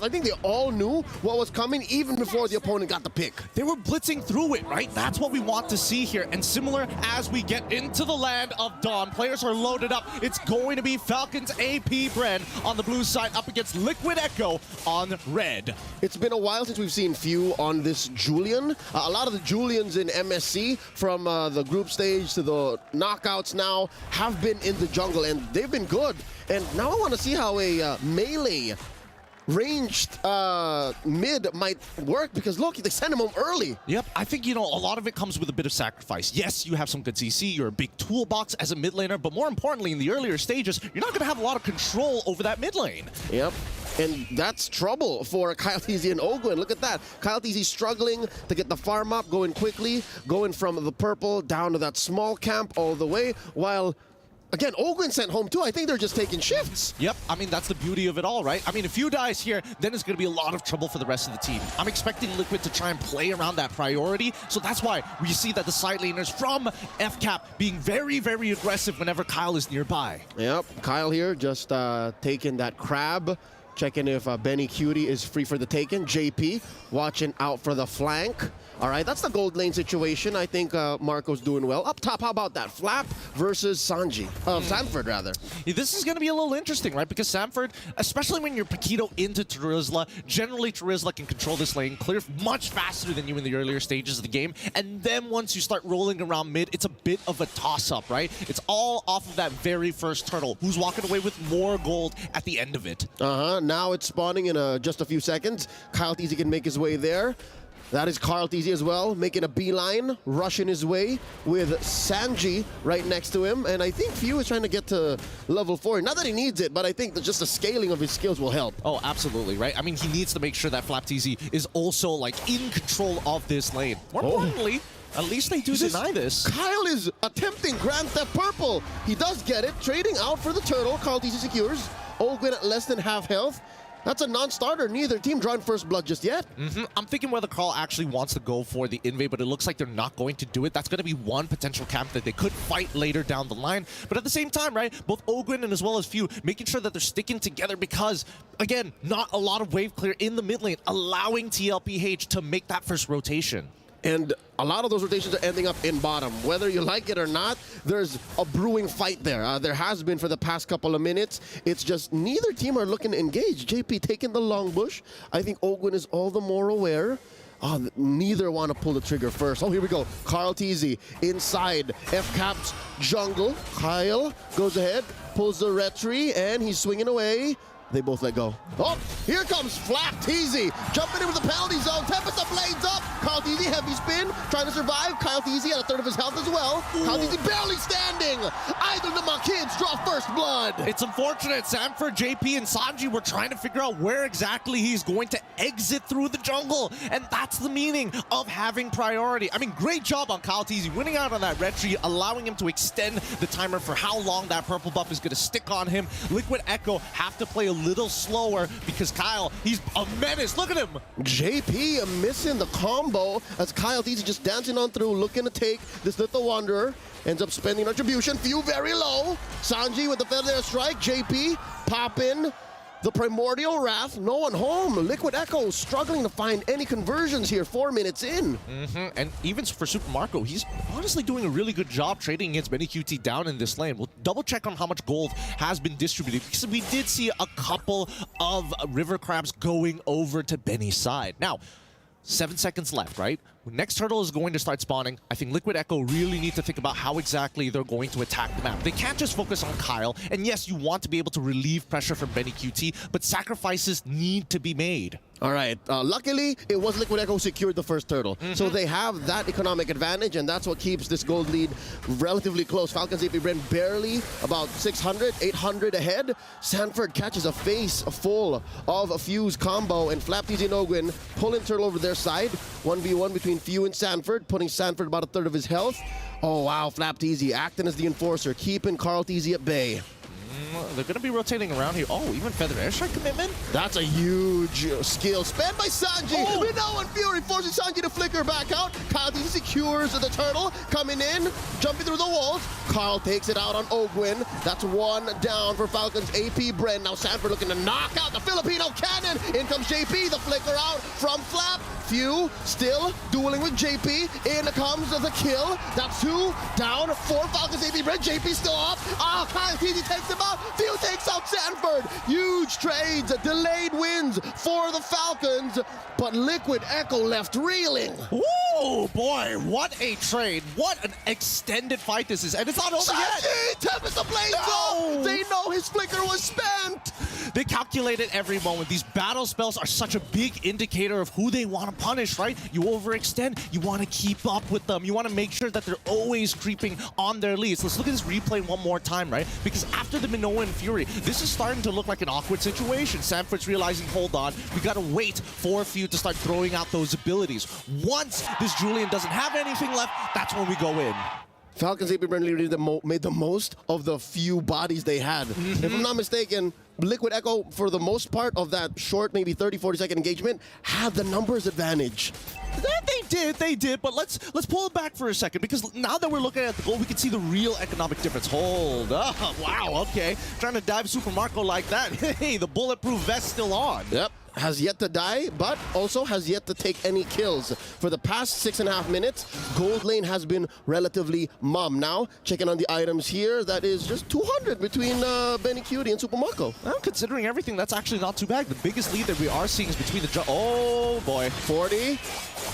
I think they all knew what was coming even before the opponent got the pick. They were blitzing through it, right? That's what we want to see here. And similar as we get into the land of Dawn, players are loaded up. It's going to be Falcons Apbren on the blue side up against Liquid Echo on red. It's been a while since we've seen few on this Julian. A lot of the Julians in MSC from the group stage to the knockouts now have been in the jungle, and they've been good. And now I want to see how a melee ranged mid might work, because look, they sent him home early. Yep, I think, you know, a lot of it comes with a bit of sacrifice. Yes, you have some good CC, you're a big toolbox as a mid laner, but more importantly, in the earlier stages, you're not going to have a lot of control over that mid lane. Yep. And that's trouble for Kyle TZ and Ogwin. Look at that. Kyle TZ struggling to get the farm up, going quickly, going from the purple down to that small camp all the way, while again, Ogwin sent home too. I think they're just taking shifts. Yep, I mean, that's the beauty of it all, right? I mean, if you dies here, then it's going to be a lot of trouble for the rest of the team. I'm expecting Liquid to try and play around that priority, so that's why we see that the side laners from FCAP being very, very aggressive whenever Kyle is nearby. Yep, Kyle here just taking that crab, checking if Benny Cutie is free for the taken. JP watching out for the flank. All right, that's the gold lane situation. I think Marco's doing well. Up top, how about that? Flap versus Sanford, rather. Yeah, this is going to be a little interesting, right? Because Sanford, especially when you're Paquito into Terizla, generally Terizla can control this lane clear much faster than you in the earlier stages of the game. And then once you start rolling around mid, it's a bit of a toss-up, right? It's all off of that very first turtle, who's walking away with more gold at the end of it. Now it's spawning in just a few seconds. Kyle TZ can make his way there. That is Carl TZ as well, making a beeline, rushing his way with Sanji right next to him. And I think Few is trying to get to level 4. Not that he needs it, but I think that just the scaling of his skills will help. Oh, absolutely, right? I mean, he needs to make sure that Flap TZ is also, like, in control of this lane. More importantly, at least they do deny this. Kyle is attempting Grand Theft Purple. He does get it, trading out for the turtle. Carl TZ secures. Ogwin at less than half health. That's a non-starter. Neither team drawing first blood just yet. I'm thinking whether Carl actually wants to go for the invade, but it looks like they're not going to do it. That's going to be one potential camp that they could fight later down the line. But at the same time, right, both Ogwin and as well as Few making sure that they're sticking together because, again, not a lot of wave clear in the mid lane, allowing TLPH to make that first rotation. And a lot of those rotations are ending up in bottom. Whether you like it or not, there's a brewing fight there. There has been for the past couple of minutes. It's just neither team are looking to engage. JP taking the long bush. I think Ogwin is all the more aware. Neither want to pull the trigger first. Oh, here we go. Carl TZ inside FCAP's jungle. Kyle goes ahead, pulls the retry, and he's swinging away. They both let go. Oh, here comes Flap TZ. Jumping in with the penalty zone. Tempest up, blades up. Kyle TZ, heavy spin, trying to survive. Kyle TZ at a third of his health as well. Ooh. Kyle TZ barely standing. Either of my kids draw first blood. It's unfortunate. Sanford, JP, and Sanji were trying to figure out where exactly he's going to exit through the jungle. And that's the meaning of having priority. I mean, great job on Kyle TZ winning out on that red tree, allowing him to extend the timer for how long that purple buff is going to stick on him. Liquid Echo have to play a little slower because Kyle, he's a menace. Look at him. JP missing the combo as Kyle TZ just dancing on through, looking to take this little wanderer. Ends up spending retribution. Few very low. Sanji with the feather strike. JP popping the primordial wrath. No one home. Liquid Echo struggling to find any conversions here 4 minutes in. And even for Super Marco, he's honestly doing a really good job trading against Benny QT down in this lane. We'll double check on how much gold has been distributed because we did see a couple of river crabs going over to Benny's side. Now, 7 seconds left, right? Next turtle is going to start spawning. I think Liquid Echo really need to think about how exactly they're going to attack the map. They can't just focus on Kyle. And yes, you want to be able to relieve pressure from Benny QT, but sacrifices need to be made. All right. Luckily, it was Liquid Echo who secured the first turtle. So they have that economic advantage, and that's what keeps this gold lead relatively close. Falcons Apbren barely about 600, 800 ahead. Sanford catches a face full of a Fuse combo, and Flap TZ and Ogwin pulling turtle over their side. 1v1 between Few and Sanford, putting Sanford about a third of his health. Oh, wow. Flap TZ acting as the enforcer, keeping Carl TZ at bay. They're going to be rotating around here. Oh, even Feather Airstrike commitment? That's a huge skill spent by Sanji. Oh. Minoan Fury forces Sanji to flicker back out. Kyle secures the turtle, coming in, jumping through the walls. Carl takes it out on Ogwin. That's one down for Falcons. Apbren. Now Sanford looking to knock out the Filipino cannon. In comes JP, the flicker out from Flap. Few still dueling with JP. In comes the kill. That's two down for Falcons. Apbren. JP still up. Kyle TZ takes him out. Few takes out Sanford. Huge trades, delayed wins for the Falcons, but Liquid Echo left reeling. Ooh, boy, what a trade. What an extended fight this is. And it's not over yet. Tempest Ablaze. No. They know his flicker was spent. They calculated every moment. These battle spells are such a big indicator of who they want to punish, right? You overextend, you want to keep up with them. You want to make sure that they're always creeping on their leads. Let's look at this replay one more time, right? Because after the Minoan Fury, this is starting to look like an awkward situation. Sanford's realizing, hold on, we got to wait for a few to start throwing out those abilities. Once this Julian doesn't have anything left, that's when we go in. Falcons Apbren really made the most of the few bodies they had. If I'm not mistaken, Liquid Echo, for the most part of that short, maybe 30-40 second engagement, had the numbers advantage. They did, but let's pull it back for a second, because now that we're looking at the goal, we can see the real economic difference. Hold up, wow, okay. Trying to dive Super Marco like that. Hey, the bulletproof vest still on. Yep. Has yet to die, but also has yet to take any kills. For the past 6.5 minutes, Gold Lane has been relatively mum. Now, checking on the items here, that is just 200 between Benny Cutie and Super Marco. Well, considering everything, that's actually not too bad. The biggest lead that we are seeing is between the... Oh, boy. 40.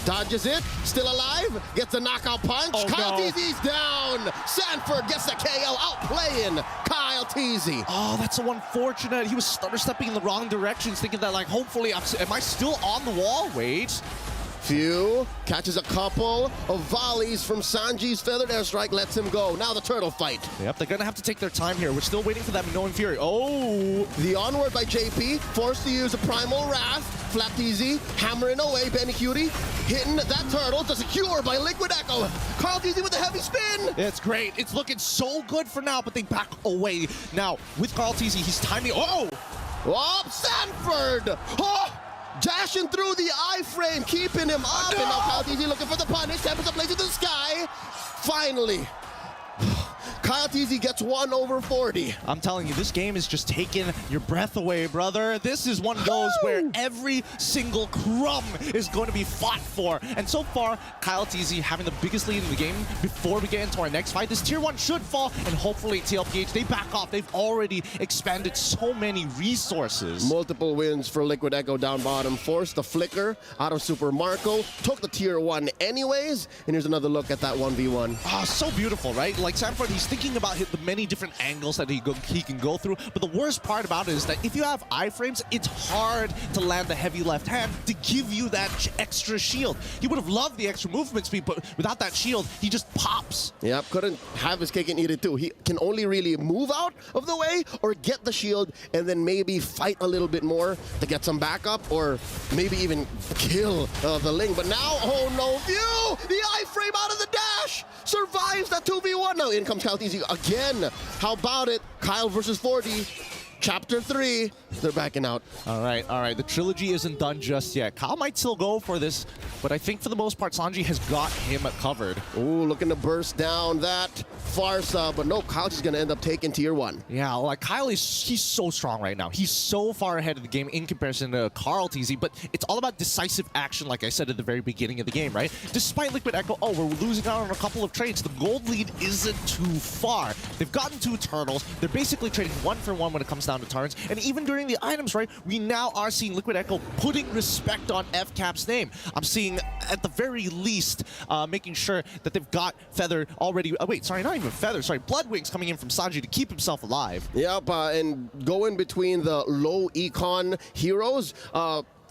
Dodges it. Still alive. Gets a knockout punch. Oh, Kyle no. TZ's down. Sanford gets the KO. Outplaying Kyle TZ. Oh, that's so unfortunate. He was stutter stepping in the wrong directions, thinking that, like, hopefully, am I still on the wall? Wait. Few catches a couple of volleys from Sanji's feathered airstrike, lets him go. Now the turtle fight. Yep, they're going to have to take their time here. We're still waiting for that Minoan Fury. Oh! The onward by JP, forced to use a primal wrath. Flap TZ, hammering away. Benny Cutie hitting that turtle to secure by Liquid Echo. Carl TZ with a heavy spin. It's great. It's looking so good for now, but they back away. Now, with Carl TZ, he's timing. Oh! Oh, Sanford! Oh! Dashing through the iframe, keeping him up. No! And now Kyle TZ looking for the punish. Tempest Ablaze to the sky. Finally. Kyle TZ gets 1 over 40. I'm telling you, this game is just taking your breath away, brother. This is one of those where every single crumb is going to be fought for. And so far, Kyle TZ having the biggest lead in the game. Before we get into our next fight, this tier 1 should fall, and hopefully TLPH, they back off. They've already expanded so many resources. Multiple wins for Liquid Echo down bottom. Forced the flicker out of Super Marco. Took the tier 1 anyways. And here's another look at that 1v1. Oh, so beautiful, right? Like Sanford, he's thinking about the many different angles that he can go through. But the worst part about it is that if you have iframes, it's hard to land the heavy left hand to give you that extra shield. He would have loved the extra movement speed, but without that shield, he just pops. Yep, couldn't have his cake and eat it too. He can only really move out of the way or get the shield and then maybe fight a little bit more to get some backup or maybe even kill the Ling. But now, oh no, View! The iframe out of the dash! Survives that 2v1. Now in comes Kyle TZ again. How about it? Kyle versus 40. Chapter 3, they're backing out. All right. The trilogy isn't done just yet. Kyle might still go for this, but I think for the most part, Sanji has got him covered. Ooh, looking to burst down that Farsa, but no, Kyle's just gonna end up taking tier 1. Yeah, like Kyle he's so strong right now. He's so far ahead of the game in comparison to Carl TZ, but it's all about decisive action, like I said at the very beginning of the game, right? Despite Liquid Echo, oh, we're losing out on a couple of trades. The gold lead isn't too far. They've gotten 2 turtles. They're basically trading 1 for 1 when it comes down to turns. And even during the items, right, we now are seeing Liquid Echo putting respect on FCAP's name. I'm seeing, at the very least, making sure that they've got Feather already. Wait, sorry, not even Feather. Sorry, Blood Wings coming in from Sanji to keep himself alive. Yep, and going between the low econ heroes,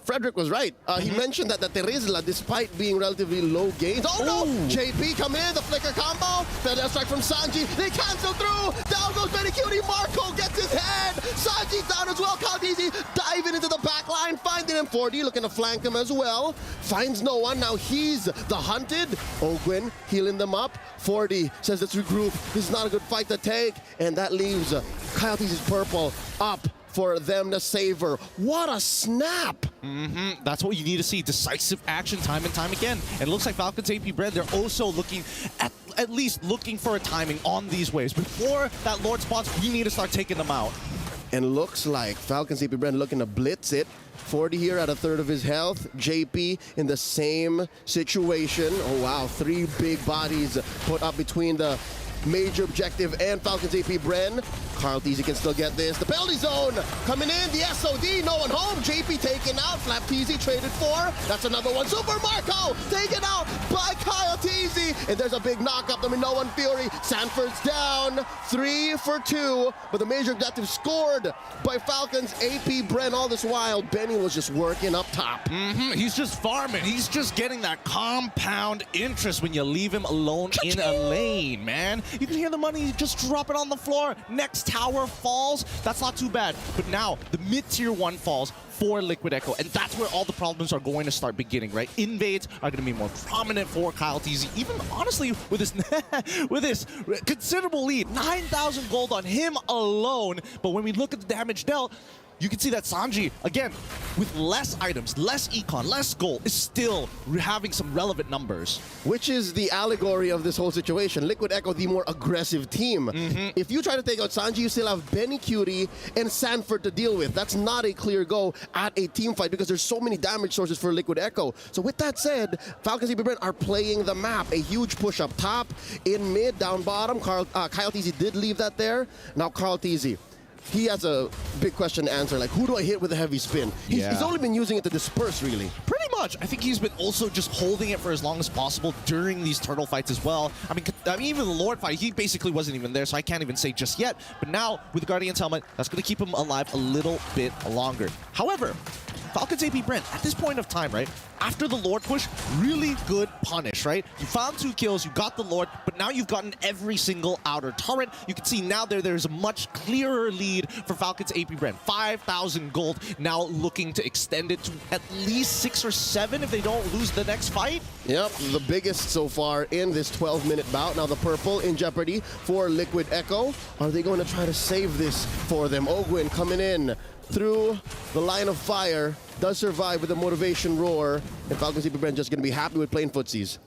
Frederick was right. He mentioned that the Terizla, despite being relatively low gains. Oh no! JP coming in, the flicker combo. Failed air strike from Sanji. They cancel through. Down goes Benny Cutie. Marco gets his head. Sanji's down as well. Kaldizi diving into the back line, finding him. 40 looking to flank him as well. Finds no one. Now he's the hunted. Ogwin healing them up. 40 says let's regroup. This is not a good fight to take. And that leaves Coyotes' purple up for them to savor. What a snap! That's what you need to see. Decisive action time and time again. And it looks like Falcons Apbren, they're also looking at least looking for a timing on these waves. Before that Lord spots, we need to start taking them out. And looks like Falcons Apbren looking to blitz it. 40 here at a third of his health. JP in the same situation. Oh wow, 3 big bodies put up between the major objective and Falcons Apbren. Carl Teasy can still get this. The penalty zone coming in. The SOD, no one home. JP taken out. Flap Teasy traded for. That's another one. Super Marco taken out by Kyle Teasy. And there's a big knock-up. I mean, no one Fury. Sanford's down. 3 for 2. But the major objective scored by Falcons Apbren. All this while, Benny was just working up top. He's just farming. He's just getting that compound interest when you leave him alone in a lane, man. You can hear the money just dropping on the floor. Next tower falls. That's not too bad. But now the mid-tier 1 falls for Liquid Echo, and that's where all the problems are going to start beginning, right? Invades are going to be more prominent for Kyle Teasy, even honestly with this with this considerable lead. 9,000 gold on him alone. But when we look at the damage dealt, you can see that Sanji, again, with less items, less econ, less gold, is still having some relevant numbers. Which is the allegory of this whole situation. Liquid Echo, the more aggressive team. If you try to take out Sanji, you still have Benny Cutie and Sanford to deal with. That's not a clear go at a team fight because there's so many damage sources for Liquid Echo. So with that said, Falcons Apbren are playing the map. A huge push up top, in mid, down bottom. Kyle Teasy did leave that there. Now Kyle Teasy, he has a big question to answer, like, who do I hit with a heavy spin? He's only been using it to disperse, really. Pretty much. I think he's been also just holding it for as long as possible during these turtle fights as well. I mean even the Lord fight, he basically wasn't even there, so I can't even say just yet. But now, with the Guardian's helmet, that's going to keep him alive a little bit longer. However, Falcons Apbren, at this point of time, right, after the Lord push, really good punish, right? You found 2 kills, you got the Lord, but now you've gotten every single outer turret. You can see now there's a much clearer lead for Falcons Apbren. 5,000 gold, now looking to extend it to at least 6 or 7 if they don't lose the next fight. Yep, the biggest so far in this 12-minute bout. Now the purple in jeopardy for Liquid Echo. Are they going to try to save this for them? Ogwin coming in through the line of fire, does survive with a motivation roar, and Falcons Apbren just going to be happy with playing footsies.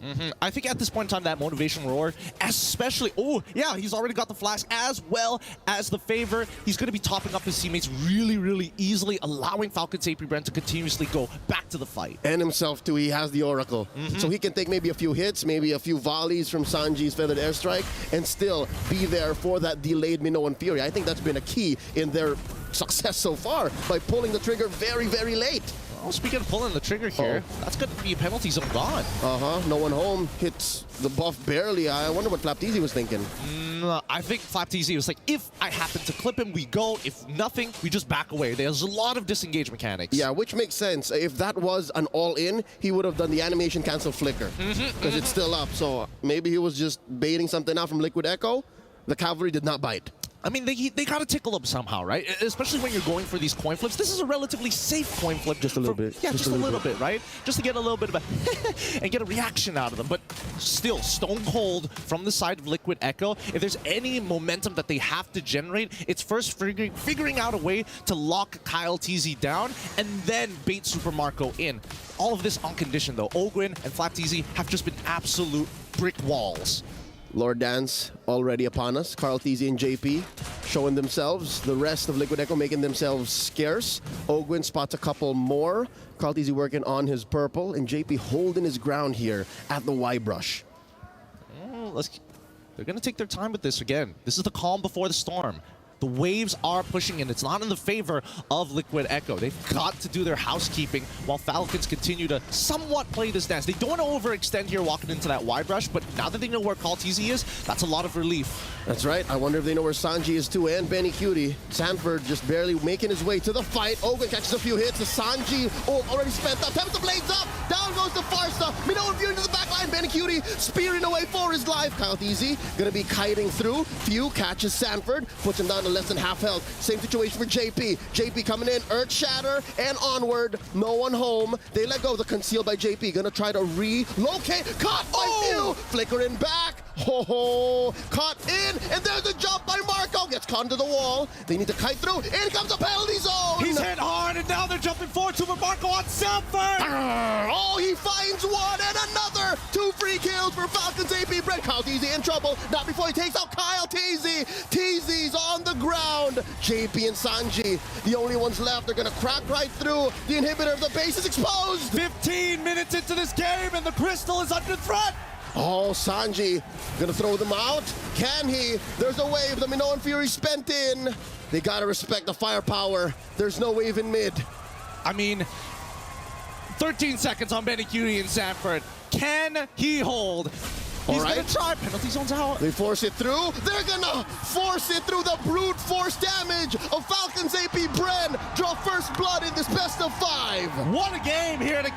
I think at this point in time, that motivation roar, especially, oh yeah, he's already got the flash as well as the favor. He's going to be topping up his teammates really, really easily, allowing Falcons Apbren to continuously go back to the fight. And himself too, he has the Oracle. So he can take maybe a few hits, maybe a few volleys from Sanji's feathered airstrike, and still be there for that delayed Minoan Fury. I think that's been a key in their success so far, by pulling the trigger very, very late. Well, speaking of pulling the trigger here, that's going to be a penalty zone gone. No one home. Hits the buff barely. I wonder what Flap Teasy was thinking. I think Flap Teasy was like, if I happen to clip him, we go. If nothing, we just back away. There's a lot of disengage mechanics. Yeah, which makes sense. If that was an all-in, he would have done the animation cancel flicker. Because it's still up. So maybe he was just baiting something out from Liquid Echo. The cavalry did not bite. I mean, they gotta tickle him somehow, right? Especially when you're going for these coin flips. This is a relatively safe coin flip. Just a little bit. Yeah, just a little bit, right? Just to get a little bit of a and get a reaction out of them. But still, stone cold from the side of Liquid Echo. If there's any momentum that they have to generate, it's first figuring out a way to lock Kyle Teasy down and then bait Super Marco in. All of this on condition, though. Ogwin and Flap Teasy have just been absolute brick walls. Lord Dance already upon us. Carl Teasy and JP showing themselves. The rest of Liquid Echo making themselves scarce. Ogwin spots a couple more. Carl Teasy working on his purple. And JP holding his ground here at the Y brush. They're going to take their time with this again. This is the calm before the storm. The waves are pushing, and it's not in the favor of Liquid Echo. They've got to do their housekeeping while Falcons continue to somewhat play this dance. They don't want to overextend here walking into that wide rush, but now that they know where Kaltizi is, that's a lot of relief. That's right. I wonder if they know where Sanji is too, and Benny Cutie. Sanford just barely making his way to the fight. Ogun catches a few hits. The Sanji already spent up. Taps the blades up. Down goes the Farsa. Minoan Fury into the back line. Benny Cutie spearing away for his life. Kaltizi gonna be kiting through. Few catches Sanford. Puts him down to less than half health. Same situation for JP. JP coming in. Earth Shatter and onward. No one home. They let go of the conceal by JP. Gonna try to relocate. Caught by Few. Flickering back. Ho! Caught in, and there's a jump by Marco. Gets caught into the wall. They need to kite through. In comes the penalty zone. He's hit hard, and now they're jumping forward to Marco on Sanford. Oh, he finds one and another. 2 free kills for Falcons Apbren. Kaltizi in trouble. Not before he takes out Kyle Teasy. Teasy's on the ground. JP and Sanji, the only ones left. They're gonna crack right through. The inhibitor of the base is exposed. 15 minutes into this game, and the Crystal is under threat. Oh, Sanji gonna throw them out. Can he? There's a wave. The Minoan Fury spent in. They gotta respect the firepower. There's no wave in mid. I mean, 13 seconds on Benny Cutie and Sanford. Can he hold? He's gonna try. Penalty zone's out. They force it through. They're gonna force it through. The brute force damage of Falcons Apbren. Draw first blood in this best of 5. What a game here to